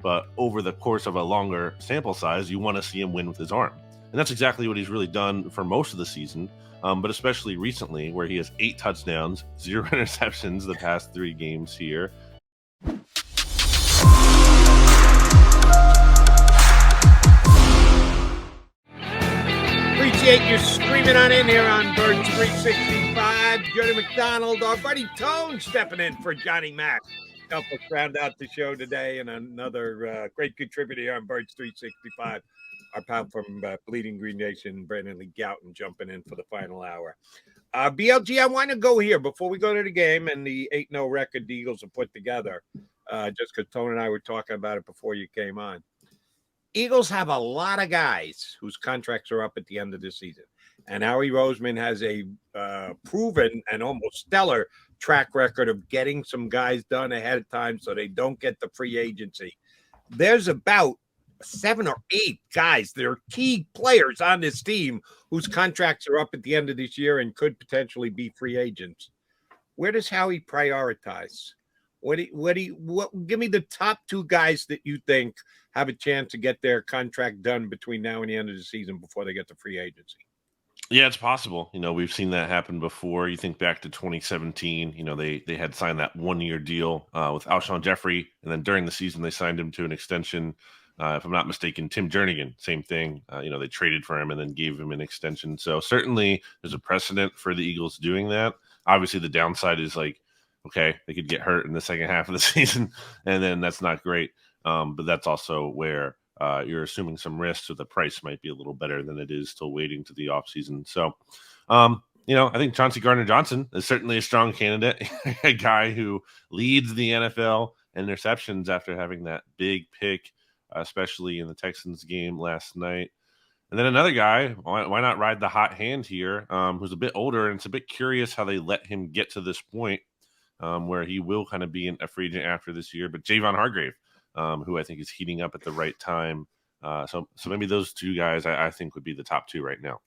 But over the course of a longer sample size, you want to see him win with his arm. And that's exactly what he's really done for most of the season, but especially recently, where he has 8 touchdowns, 0 interceptions the past 3 games here. Appreciate you screaming on in here on Birds 365. Jody McDonald, our buddy Tone stepping in for Johnny Mack. Help us round out the show today, and another great contributor here on Birds 365. Our pal from Bleeding Green Nation, Brandon Lee Gowton, jumping in for the final hour. BLG, I want to go here before we go to the game and the 8-0 record the Eagles have put together, just because Tone and I were talking about it before you came on. Eagles have a lot of guys whose contracts are up at the end of the season. And Howie Roseman has a proven and almost stellar track record of getting some guys done ahead of time so they don't get the free agency. There's about 7 or 8 guys that are key players on this team whose contracts are up at the end of this year and could potentially be free agents. Where does Howie prioritize? Give me the top 2 guys that you think have a chance to get their contract done between now and the end of the season before they get to free agency. Yeah, it's possible. We've seen that happen before. You think back to 2017, they had signed that 1-year deal with Alshon Jeffrey, and then during the season they signed him to an extension. If I'm not mistaken, Tim Jernigan, same thing. They traded for him and then gave him an extension. So certainly there's a precedent for the Eagles doing that. Obviously the downside is okay, they could get hurt in the second half of the season, and then that's not great. But that's also where you're assuming some risk, so the price might be a little better than it is still waiting to the offseason. So, I think Chauncey Gardner-Johnson is certainly a strong candidate, a guy who leads the NFL in interceptions after having that big pick, especially in the Texans game last night. And then another guy, why not ride the hot hand here, who's a bit older, and it's a bit curious how they let him get to this point where he will kind of be a free agent after this year, but Javon Hargrave, who I think is heating up at the right time. So maybe those 2 guys I think would be the top 2 right now.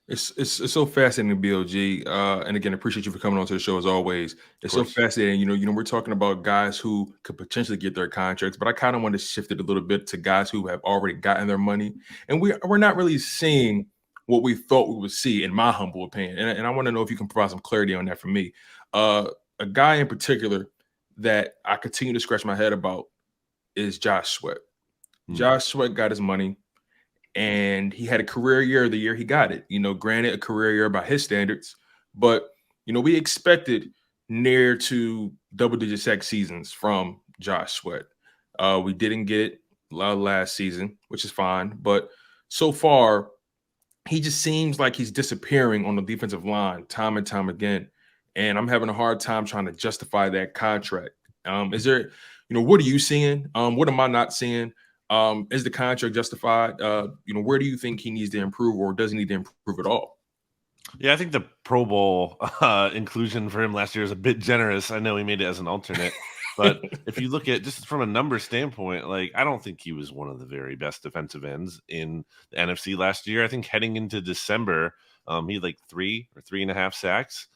It's so fascinating, BLG. And again, appreciate you for coming on to the show as always. It's so fascinating. We're talking about guys who could potentially get their contracts, but I kind of want to shift it a little bit to guys who have already gotten their money. And we're not really seeing what we thought we would see, in my humble opinion. And I want to know if you can provide some clarity on that for me. A guy in particular that I continue to scratch my head about is Josh Sweat. Josh Sweat got his money, and he had a career year the year he got it. Granted, a career year by his standards, but we expected near to double-digit sack seasons from Josh Sweat. We didn't get it last season, which is fine, but so far he just seems like he's disappearing on the defensive line time and time again, and I'm having a hard time trying to justify that contract. Is there, what are you seeing? What am I not seeing? Is the contract justified? Where do you think he needs to improve, or doesn't need to improve at all? Yeah, I think the Pro Bowl inclusion for him last year is a bit generous. I know he made it as an alternate, but if you look at just from a number standpoint, I don't think he was one of the very best defensive ends in the NFC last year. I think heading into December, he had 3 or 3.5 sacks.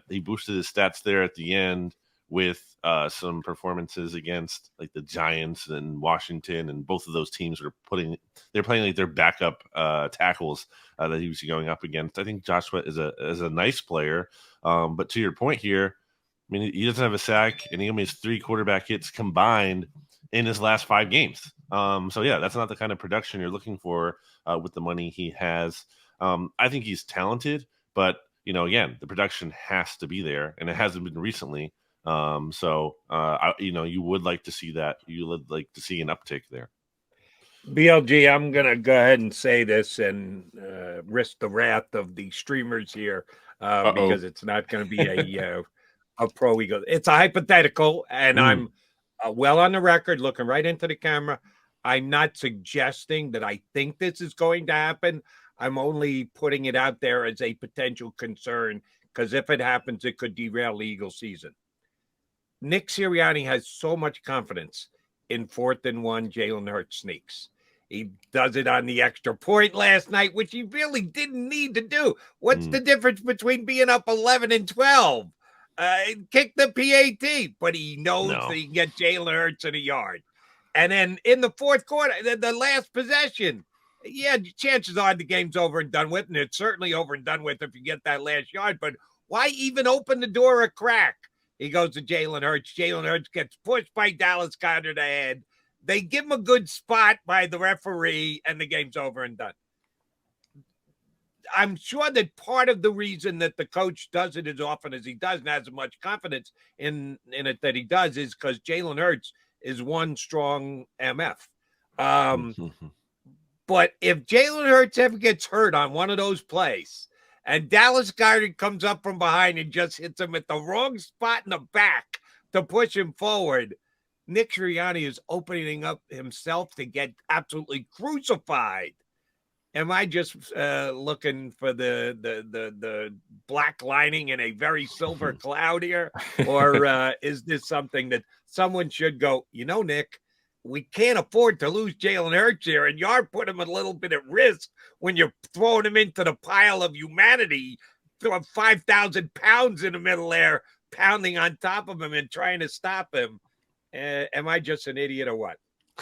He boosted his stats there at the end with some performances against the Giants and Washington, and both of those teams they're playing their backup tackles that he was going up against. I think Josh Sweat is a nice player, but to your point here, I mean, he doesn't have a sack, and he only has 3 quarterback hits combined in his last 5 games. So yeah, that's not the kind of production you're looking for with the money he has. I think he's talented, but again, the production has to be there, and it hasn't been recently. You would like to see that. You would like to see an uptick there. BLG, I'm going to go ahead and say this and risk the wrath of the streamers here because it's not going to be a pro ego. It's a hypothetical, and I'm well on the record, looking right into the camera. I'm not suggesting that I think this is going to happen. I'm only putting it out there as a potential concern, because if it happens, it could derail the Eagles season. Nick Sirianni has so much confidence in 4th and 1 Jalen Hurts sneaks. He does it on the extra point last night, which he really didn't need to do. What's the difference between being up 11 and 12? Kick the PAT, but he knows that he can get Jalen Hurts in a yard. And then in the fourth quarter, the last possession, yeah, chances are the game's over and done with, and it's certainly over and done with if you get that last yard. But why even open the door a crack? He goes to Jalen Hurts. Jalen Hurts gets pushed by Dallas Goedert ahead. They give him a good spot by the referee, and the game's over and done. I'm sure that part of the reason that the coach does it as often as he does and has as much confidence in it that he does is because Jalen Hurts is one strong MF. But if Jalen Hurts ever gets hurt on one of those plays and Dallas Goedert comes up from behind and just hits him at the wrong spot in the back to push him forward, Nick Sirianni is opening up himself to get absolutely crucified. Am I just looking for the black lining in a very silver cloud here? Or is this something that someone should go, Nick, we can't afford to lose Jalen Hurts here, and you're putting him a little bit at risk when you're throwing him into the pile of humanity, throwing 5,000 pounds in the middle there, pounding on top of him and trying to stop him. Am I just an idiot or what?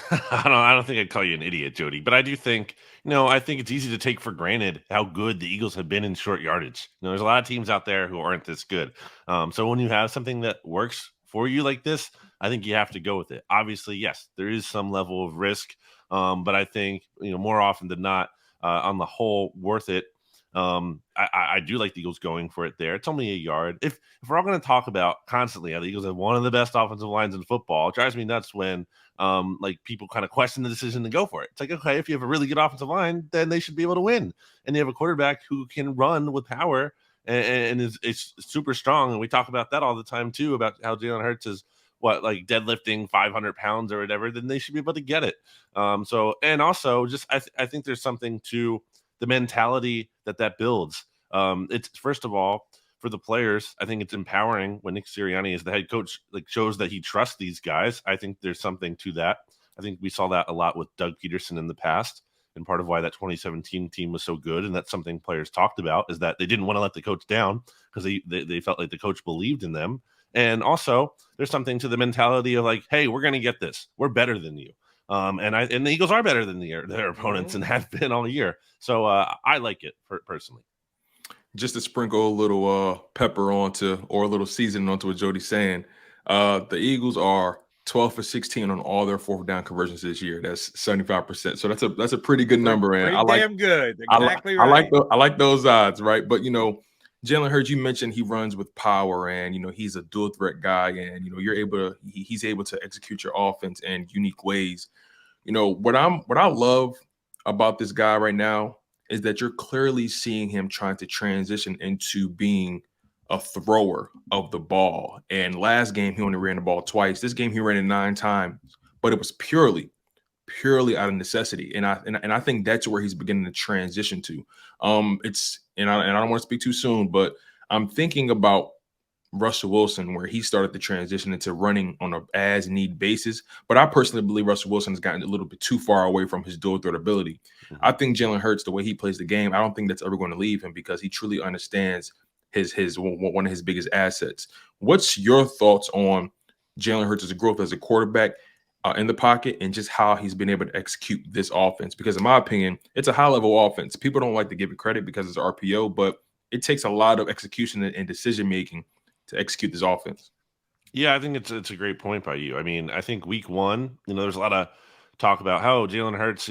I don't think I'd call you an idiot, Jody, but I do think, I think it's easy to take for granted how good the Eagles have been in short yardage. There's a lot of teams out there who aren't this good. So when you have something that works for you like this, I think you have to go with it. Obviously, yes, there is some level of risk, but I think, more often than not, on the whole, worth it. I do like the Eagles going for it there. It's only a yard. If we're all going to talk about constantly how the Eagles have one of the best offensive lines in football, it drives me nuts when people kind of question the decision to go for it. It's like, okay, if you have a really good offensive line, then they should be able to win. And you have a quarterback who can run with power and is super strong. And we talk about that all the time too, about how Jalen Hurts is deadlifting 500 pounds or whatever, then they should be able to get it. And also just, I think there's something to the mentality that builds. It's first of all, for the players, I think it's empowering when Nick Sirianni is the head coach, shows that he trusts these guys. I think there's something to that. I think we saw that a lot with Doug Peterson in the past, and part of why that 2017 team was so good, and that's something players talked about, is that they didn't want to let the coach down because they felt like the coach believed in them. And also, there's something to the mentality of hey, we're going to get this. We're better than you. And the Eagles are better than their opponents and have been all year. So I like it personally. Just to sprinkle a little pepper onto, or a little seasoning onto what Jody's saying, the Eagles are 12 for 16 on all their fourth down conversions this year. That's 75%. So that's a pretty good number, and damn good. Exactly right. I like those odds, right? But Jalen Hurts, you mentioned he runs with power, and he's a dual threat guy, and he's able to execute your offense in unique ways. What I love about this guy right now is that you're clearly seeing him trying to transition into being a thrower of the ball. And last game, he only ran the ball twice. This game, he ran it 9 times, but it was purely out of necessity. And I think that's where he's beginning to transition to. I don't want to speak too soon, but I'm thinking about Russell Wilson, where he started to transition into running on an as-need basis. But I personally believe Russell Wilson has gotten a little bit too far away from his dual threat ability. Mm-hmm. I think Jalen Hurts, the way he plays the game, I don't think that's ever going to leave him, because he truly understands his one of his biggest assets. What's your thoughts on Jalen Hurts' growth as a quarterback in the pocket, and just how he's been able to execute this offense? Because in my opinion, it's a high-level offense. People don't like to give it credit because it's RPO, but it takes a lot of execution and decision-making to execute this offense. Yeah, I think it's a great point by you. I mean, I think week 1, there's a lot of talk about how Jalen Hurts,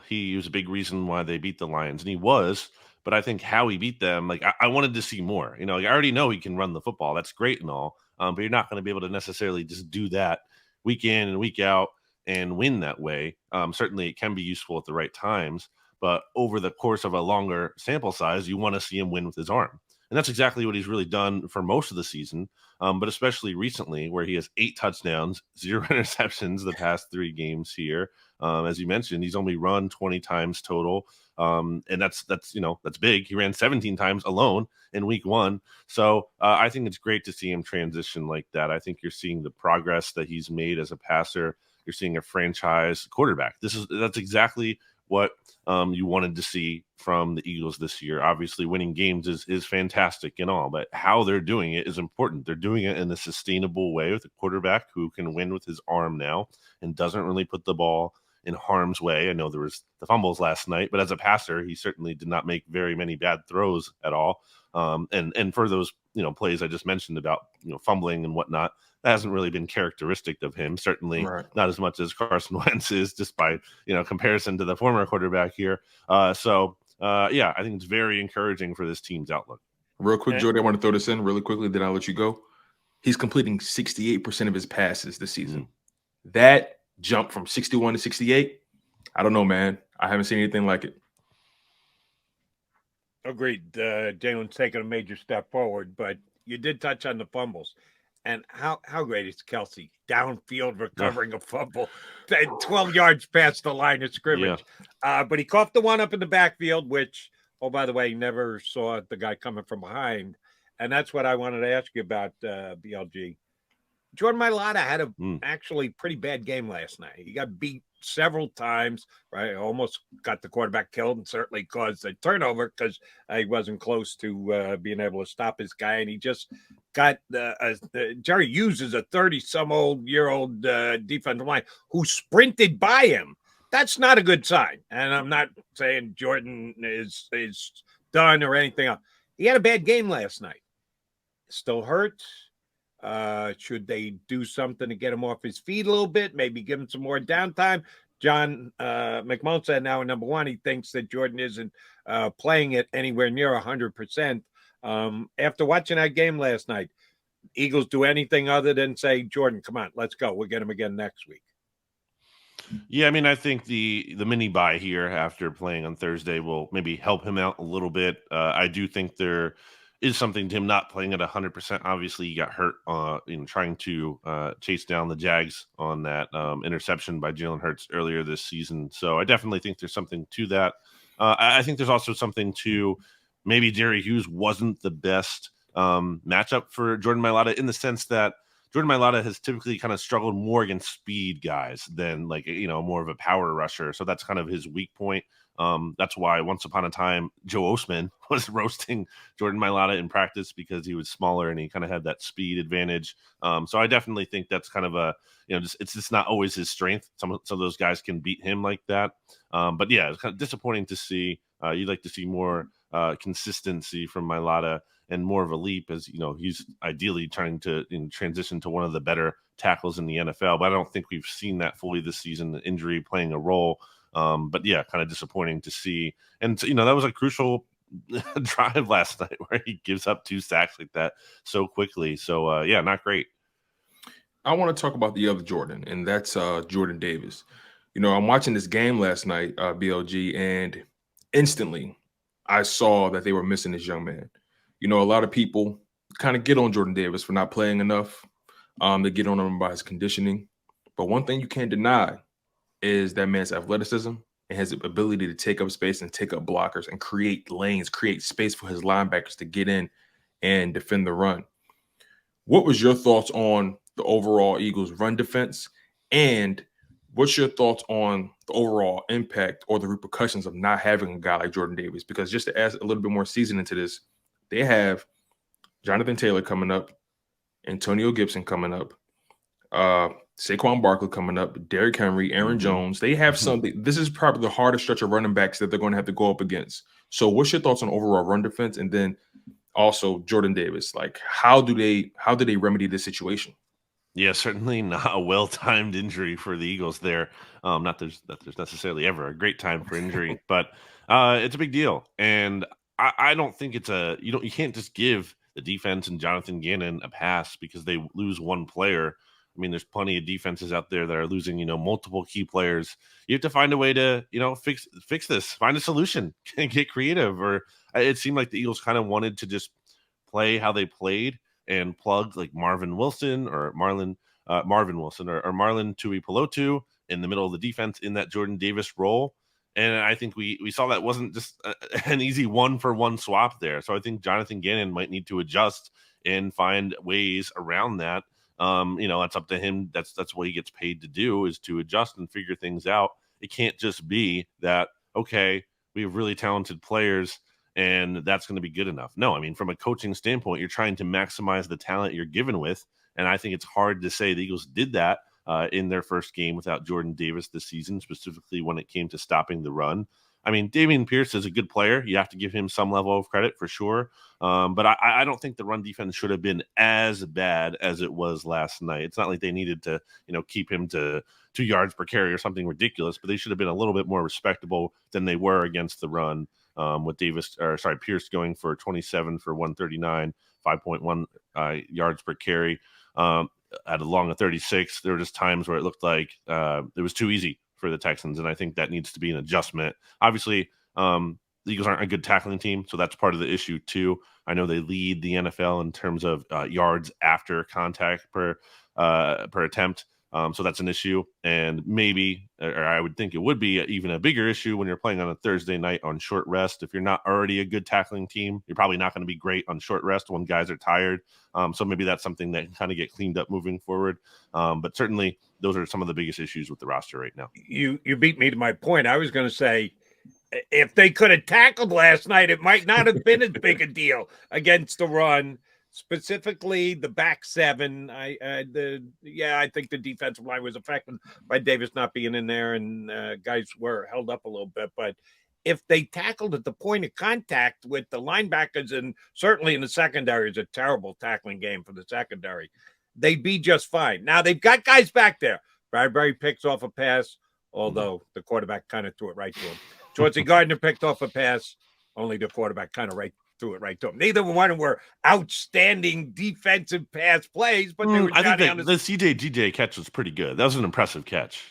he was a big reason why they beat the Lions, and he was, but I think how he beat them, I wanted to see more. I already know he can run the football. That's great and all, but you're not going to be able to necessarily just do that week in and week out and win that way. Certainly it can be useful at the right times, but over the course of a longer sample size, you want to see him win with his arm. And that's exactly what he's really done for most of the season, but especially recently, where he has 8 touchdowns, 0 interceptions the past 3 games here. As you mentioned, he's only run 20 times total, and that's big. He ran 17 times alone in week 1. So I think it's great to see him transition like that. I think you're seeing the progress that he's made as a passer. You're seeing a franchise quarterback. That's exactly what you wanted to see from the Eagles this year. Obviously, winning games is fantastic and all, but how they're doing it is important. They're doing it in a sustainable way with a quarterback who can win with his arm now and doesn't really put the ball in harm's way. I know there was the fumbles last night, but as a passer, he certainly did not make very many bad throws at all. And for those plays I just mentioned about fumbling and whatnot, that hasn't really been characteristic of him. Certainly not as much as Carson Wentz is, just by comparison to the former quarterback here. Yeah, I think it's very encouraging for this team's outlook. Real quick, Jordy, I want to throw this in really quickly, then I'll let you go. He's completing 68% of his passes this season. That jump from 61 to 68, I don't know, man. I haven't seen anything like it. Agreed. Jalen's taken a major step forward, but you did touch on the fumbles. And how great is Kelsey downfield recovering a fumble 12 yards past the line of scrimmage. Yeah. But he coughed the one up in the backfield, which, oh, by the way, he never saw the guy coming from behind. And that's what I wanted to ask you about, BLG. Jordan Mailata had a actually pretty bad game last night. He got beat several times, right? Almost got the quarterback killed and certainly caused a turnover because he wasn't close to being able to stop his guy. And he just got Jerry Hughes is a 30-some-year-old defensive line who sprinted by him. That's not a good sign. And I'm not saying Jordan is done or anything else. He had a bad game last night. Still hurt. Should they do something to get him off his feet a little bit? Maybe give him some more downtime. John McMullen said now in number one, he thinks that Jordan isn't playing it anywhere near 100%. After watching that game last night, Eagles do anything other than say, Jordan, come on, let's go. We'll get him again next week. Yeah, I mean, I think the mini bye here after playing on Thursday will maybe help him out a little bit. I do think there is something to him not playing at 100%. Obviously, he got hurt trying to chase down the Jags on that interception by Jalen Hurts earlier this season. So I definitely think there's something to that. I think there's also something to maybe Jerry Hughes wasn't the best matchup for Jordan Mailata, in the sense that Jordan Mailata has typically kind of struggled more against speed guys than more of a power rusher. So that's kind of his weak point. That's why once upon a time, Joe Osman was roasting Jordan Mailata in practice because he was smaller and he kind of had that speed advantage. So I definitely think that's kind of it's just not always his strength. Some of those guys can beat him like that. But yeah, it's kind of disappointing to see. You'd like to see more consistency from Mailata and more of a leap, as he's ideally trying to transition to one of the better tackles in the NFL. But I don't think we've seen that fully this season. The injury playing a role. But yeah, kind of disappointing to see. And that was a crucial drive last night where he gives up 2 sacks like that so quickly. So yeah, not great. I want to talk about the other Jordan, and that's Jordan Davis. I'm watching this game last night, BLG, and instantly I saw that they were missing this young man. A lot of people kind of get on Jordan Davis for not playing enough. They get on him by his conditioning. But one thing you can't deny is that man's athleticism and his ability to take up space and take up blockers and create lanes, create space for his linebackers to get in and defend the run. What was your thoughts on the overall Eagles run defense? And what's your thoughts on the overall impact or the repercussions of not having a guy like Jordan Davis? Because just to add a little bit more season into this, they have Jonathan Taylor coming up, Antonio Gibson coming up, Saquon Barkley coming up, Derrick Henry, Aaron Jones. They have something. This is probably the hardest stretch of running backs that they're going to have to go up against. So what's your thoughts on overall run defense? And then also Jordan Davis, like how do they remedy this situation? Yeah, certainly not a well-timed injury for the Eagles there. Not that there's necessarily ever a great time for injury, but it's a big deal. And I don't think it's you can't just give the defense and Jonathan Gannon a pass because they lose one player. I mean, there's plenty of defenses out there that are losing, multiple key players. You have to find a way to, fix this, find a solution, get creative. Or it seemed like the Eagles kind of wanted to just play how they played and plug like Marvin Wilson or Marlon Tuipulotu in the middle of the defense in that Jordan Davis role. And I think we saw that wasn't just an easy 1-for-1 swap there. So I think Jonathan Gannon might need to adjust and find ways around that. That's up to him. That's what he gets paid to do, is to adjust and figure things out. It can't just be that okay, we have really talented players and that's going to be good enough. No, I mean, from a coaching standpoint, you're trying to maximize the talent you're given with. And I think it's hard to say the Eagles did that in their first game without Jordan Davis this season, specifically when it came to stopping the run. I mean, Dameon Pierce is a good player. You have to give him some level of credit for sure. But I don't think the run defense should have been as bad as it was last night. It's not like they needed to, keep him to 2 yards per carry or something ridiculous, but they should have been a little bit more respectable than they were against the run. With Pierce going for 27 for 139, 5.1 yards per carry. At a long of 36, there were just times where it looked like it was too easy for the Texans, and I think that needs to be an adjustment. Obviously, the Eagles aren't a good tackling team, so that's part of the issue too. I know they lead the NFL in terms of yards after contact per attempt, so that's an issue. And maybe, or I would think it would be even a bigger issue when you're playing on a Thursday night on short rest. If you're not already a good tackling team, you're probably not going to be great on short rest when guys are tired. So maybe that's something that can kind of get cleaned up moving forward. But certainly those are some of the biggest issues with the roster right now. You beat me to my point. I was going to say, if they could have tackled last night, it might not have been as big a deal against the run. Specifically, the back seven. I think the defensive line was affected by Davis not being in there, and guys were held up a little bit. But if they tackled at the point of contact with the linebackers, and certainly in the secondary, is a terrible tackling game for the secondary, they'd be just fine. Now they've got guys back there. Bradbury picks off a pass, although the quarterback kind of threw it right to him. Chauncey Gardner picked off a pass, only the quarterback kind of threw it right to him. Neither one were outstanding defensive pass plays, but they were. I think the CJ catch was pretty good. That was an impressive catch.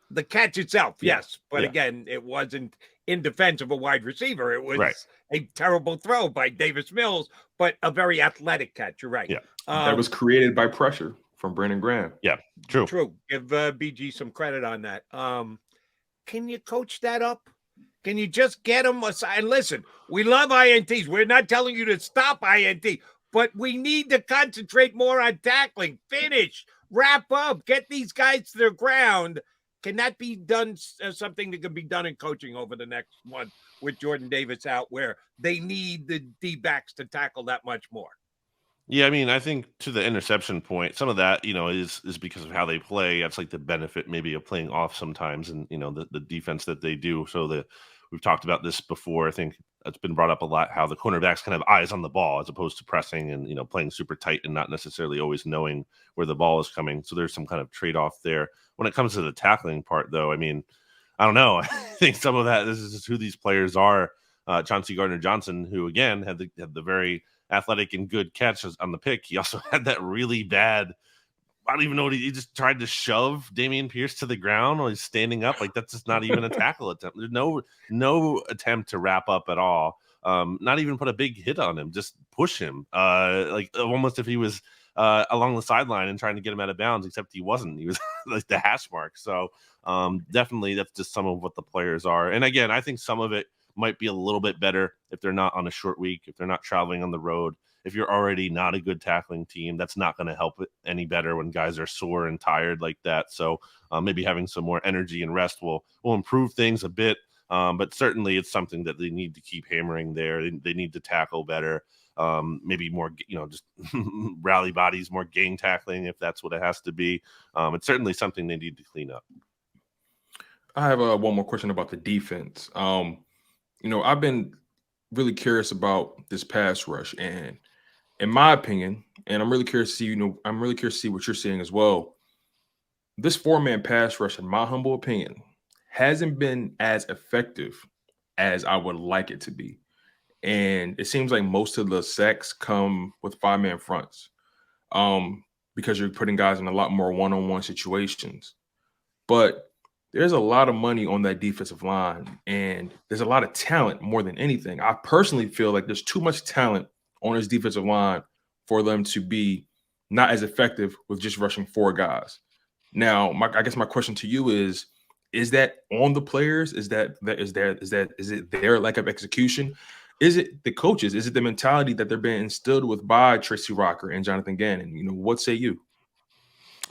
The catch itself, yes, but again, it wasn't in defense of a wide receiver. It was a terrible throw by Davis Mills, but a very athletic catch. You're right. Yeah, that was created by pressure from Brandon Graham. Yeah, true. Give BG some credit on that. Can you coach that up? Can you just get them aside? Listen, we love INTs. We're not telling you to stop INT, but we need to concentrate more on tackling, finish, wrap up, get these guys to the ground. Can that be done, something that can be done in coaching over the next month with Jordan Davis out, where they need the D-backs to tackle that much more? Yeah, I mean, I think to the interception point, some of that, is because of how they play. That's like the benefit maybe of playing off sometimes, and the defense that they do. So we've talked about this before. I think it's been brought up a lot how the cornerbacks can have eyes on the ball as opposed to pressing and playing super tight and not necessarily always knowing where the ball is coming. So there's some kind of trade-off there. When it comes to the tackling part, though, I mean, I don't know. I think some of that, this is just who these players are. Chauncey Gardner-Johnson, who again had the very athletic and good catch on the pick. He also had that really bad, I don't even know what he just tried to shove Dameon Pierce to the ground while he's standing up. Like, that's just not even a tackle attempt. There's no attempt to wrap up at all. Not even put a big hit on him, just push him. Like almost if he was along the sideline and trying to get him out of bounds, except he wasn't. He was like the hash mark. So definitely that's just some of what the players are. And again, I think some of it might be a little bit better if they're not on a short week, if they're not traveling on the road. If you're already not a good tackling team, that's not going to help it any better when guys are sore and tired like that. So maybe having some more energy and rest will improve things a bit. But certainly it's something that they need to keep hammering there. They need to tackle better. Maybe more, just rally bodies, more gang tackling, if that's what it has to be. It's certainly something they need to clean up. I have one more question about the defense. I've been really curious about this pass rush, and in my opinion, and I'm really curious to see, what you're seeing as well. This 4-man pass rush, in my humble opinion, hasn't been as effective as I would like it to be. And it seems like most of the sacks come with 5-man fronts because you're putting guys in a lot more one-on-one situations. But there's a lot of money on that defensive line, and there's a lot of talent more than anything. I personally feel like there's too much talent on this defensive line for them to be not as effective with just rushing 4 guys. Now, I guess my question to you is that on the players? Is it their lack of execution? Is it the coaches? Is it the mentality that they're being instilled with by Tracy Rocker and Jonathan Gannon? What say you?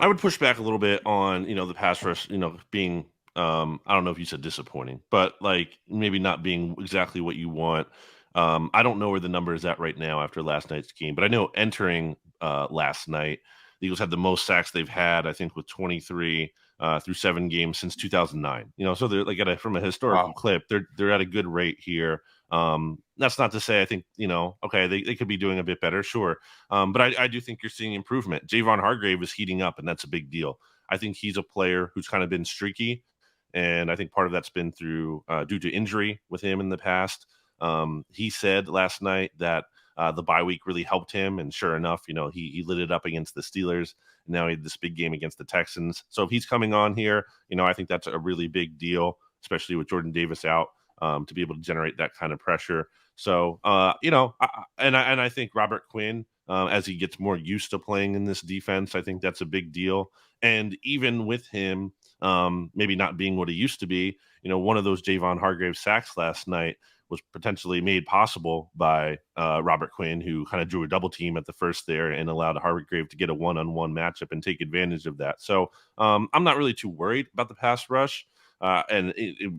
I would push back a little bit on, the pass rush, being I don't know if you said disappointing, but like maybe not being exactly what you want. I don't know where the number is at right now after last night's game, but I know entering last night, the Eagles had the most sacks they've had, I think, with 23 through 7 games since 2009. So they're like from a historical clip, they're at a good rate here. That's not to say I think, okay, they could be doing a bit better, sure. But I do think you're seeing improvement. Javon Hargrave is heating up, and that's a big deal. I think he's a player who's kind of been streaky, and I think part of that's been through due to injury with him in the past. He said last night that the bye week really helped him, and sure enough, he lit it up against the Steelers. And now he had this big game against the Texans. So if he's coming on here, I think that's a really big deal, especially with Jordan Davis out, to be able to generate that kind of pressure. So I think Robert Quinn, as he gets more used to playing in this defense, I think that's a big deal. And even with him, maybe not being what he used to be, one of those Javon Hargrave sacks last night was potentially made possible by Robert Quinn, who kind of drew a double team at the first there and allowed Hargrave to get a one-on-one matchup and take advantage of that. So I'm not really too worried about the pass rush. And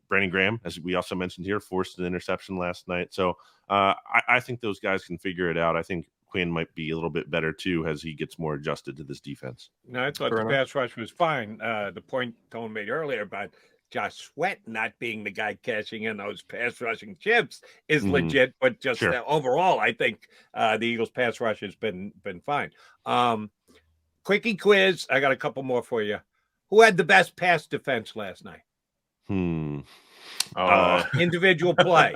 Brandon Graham, as we also mentioned here, forced an interception last night. So I think those guys can figure it out. I think Quinn might be a little bit better too as he gets more adjusted to this defense. No, I thought the pass rush was fine. The point Tone made earlier about Josh Sweat not being the guy cashing in those pass rushing chips is legit, but just overall, I think the Eagles pass rush has been fine. Quickie quiz. I got a couple more for you. Who had the best pass defense last night? Individual play.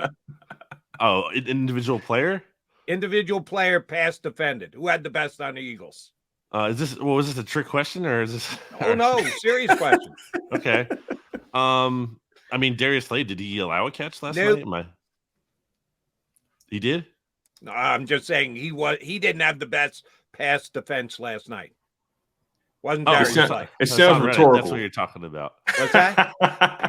Individual player? Individual player pass defended. Who had the best on the Eagles? Was this a trick question or is this? Oh no, serious question. Okay. Darius Slade, did he allow a catch last night? He did? No, I'm just saying he didn't have the best pass defense last night. Wasn't Darius Slade? It sounds rhetorical. That's what you're talking about. What's that?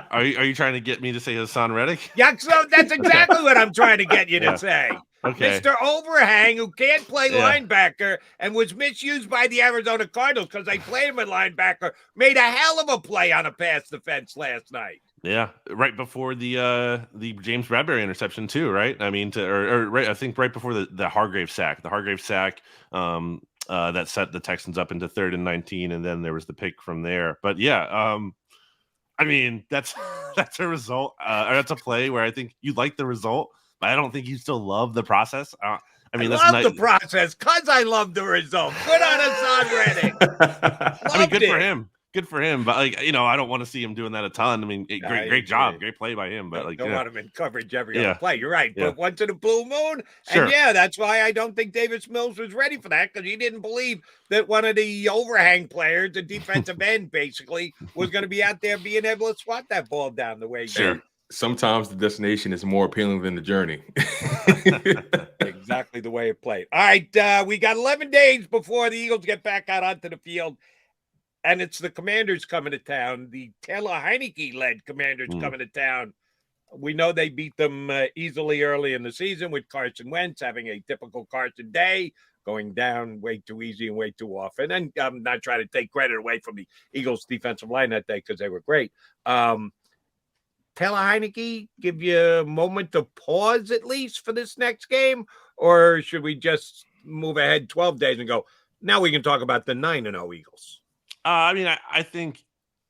Are you trying to get me to say Hassan Reddick? Yeah, so that's exactly what I'm trying to get you to say. Okay. Mr. Overhang, who can't play linebacker and was misused by the Arizona Cardinals because they played him at linebacker, made a hell of a play on a pass defense last night. Yeah, right before the James Bradbury interception too, right? I think right before the Hargrave sack. The Hargrave sack that set the Texans up into 3rd and 19, and then there was the pick from there. But yeah, that's a result. Or that's a play where I think you like the result, but I don't think you still love the process. I love the process because I love the result. Good on Hassan Reddick. Good for him. Good for him, but I don't want to see him doing that a ton. Great job, great play by him. But don't want him in coverage every other play. You're right, but once in a blue moon, sure. And that's why I don't think Davis Mills was ready for that because he didn't believe that one of the overhang players, the defensive end, basically was going to be out there being able to swat that ball down the way he did. Sometimes the destination is more appealing than the journey. Exactly the way it played. All right, we got 11 days before the Eagles get back out onto the field. And it's the Commanders coming to town, the Taylor Heineke-led Commanders coming to town. We know they beat them easily early in the season with Carson Wentz having a typical Carson day, going down way too easy and way too often. And I'm not trying to take credit away from the Eagles' defensive line that day because they were great. Taylor Heineke give you a moment to pause at least for this next game? Or should we just move ahead 12 days and go, now we can talk about the 9-0 Eagles? I think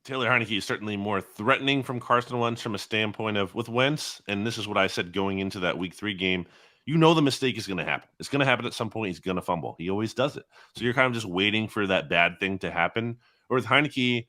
Taylor Heineke is certainly more threatening from Carson Wentz from a standpoint of with Wentz, and this is what I said going into that Week 3 game. The mistake is going to happen. It's going to happen at some point. He's going to fumble. He always does it. So you're kind of just waiting for that bad thing to happen. Or with Heineke,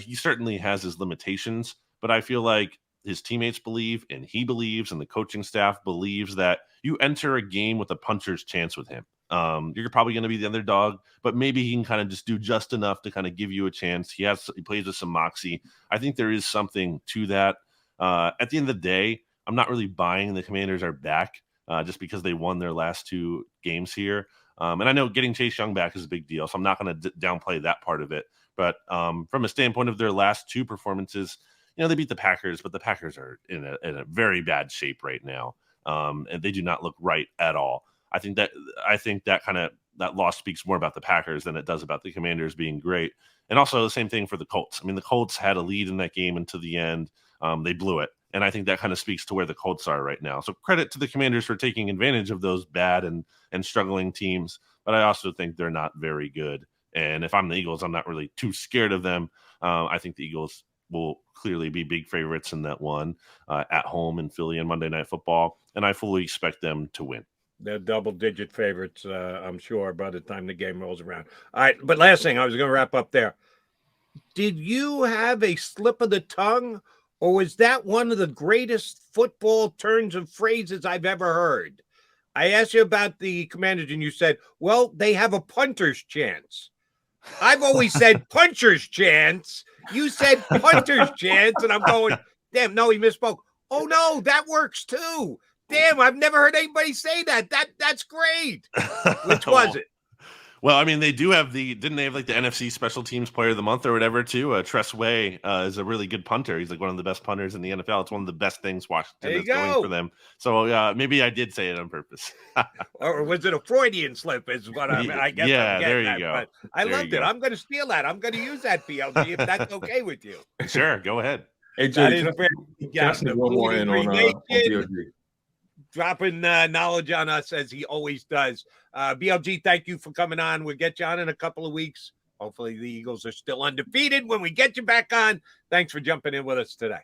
he certainly has his limitations, but I feel like his teammates believe, and he believes, and the coaching staff believes that you enter a game with a puncher's chance with him. You're probably going to be the underdog, but maybe he can kind of just do just enough to kind of give you a chance. He plays with some moxie. I think there is something to that. At the end of the day, I'm not really buying the Commanders are back just because they won their last 2 games here. And I know getting Chase Young back is a big deal, so I'm not going to downplay that part of it. But from a standpoint of their last 2 performances, they beat the Packers, but the Packers are in a very bad shape right now. And they do not look right at all. I think that that loss speaks more about the Packers than it does about the Commanders being great. And also the same thing for the Colts. I mean, the Colts had a lead in that game until the end. They blew it. And I think that kind of speaks to where the Colts are right now. So credit to the Commanders for taking advantage of those bad and struggling teams. But I also think they're not very good. And if I'm the Eagles, I'm not really too scared of them. I think the Eagles will clearly be big favorites in that one at home in Philly on Monday Night Football. And I fully expect them to win. They're double-digit favorites, I'm sure, by the time the game rolls around. All right, but last thing, I was going to wrap up there. Did you have a slip of the tongue, or was that one of the greatest football turns of phrases I've ever heard? I asked you about the Commanders, and you said, well, they have a punter's chance. I've always said puncher's chance. You said punter's chance, and I'm going, damn, no, he misspoke. Oh, no, that works too. Damn, I've never heard anybody say that. That's great. Which was it? Well, I mean, they do have didn't they have like the NFC Special Teams Player of the Month or whatever too? Tress Way is a really good punter. He's like one of the best punters in the NFL. It's one of the best things Washington is going for them. So maybe I did say it on purpose. Or was it a Freudian slip is what I guess. Yeah, I'm there you at, go. But I loved it. I'm going to steal that. I'm going to use that, BLG, if that's okay with you. Sure, go ahead. Hey, Jody, can I sneak one more in on BLG? Dropping knowledge on us as he always does. BLG, thank you for coming on. We'll get you on in a couple of weeks. Hopefully the Eagles are still undefeated when we get you back on. Thanks for jumping in with us today.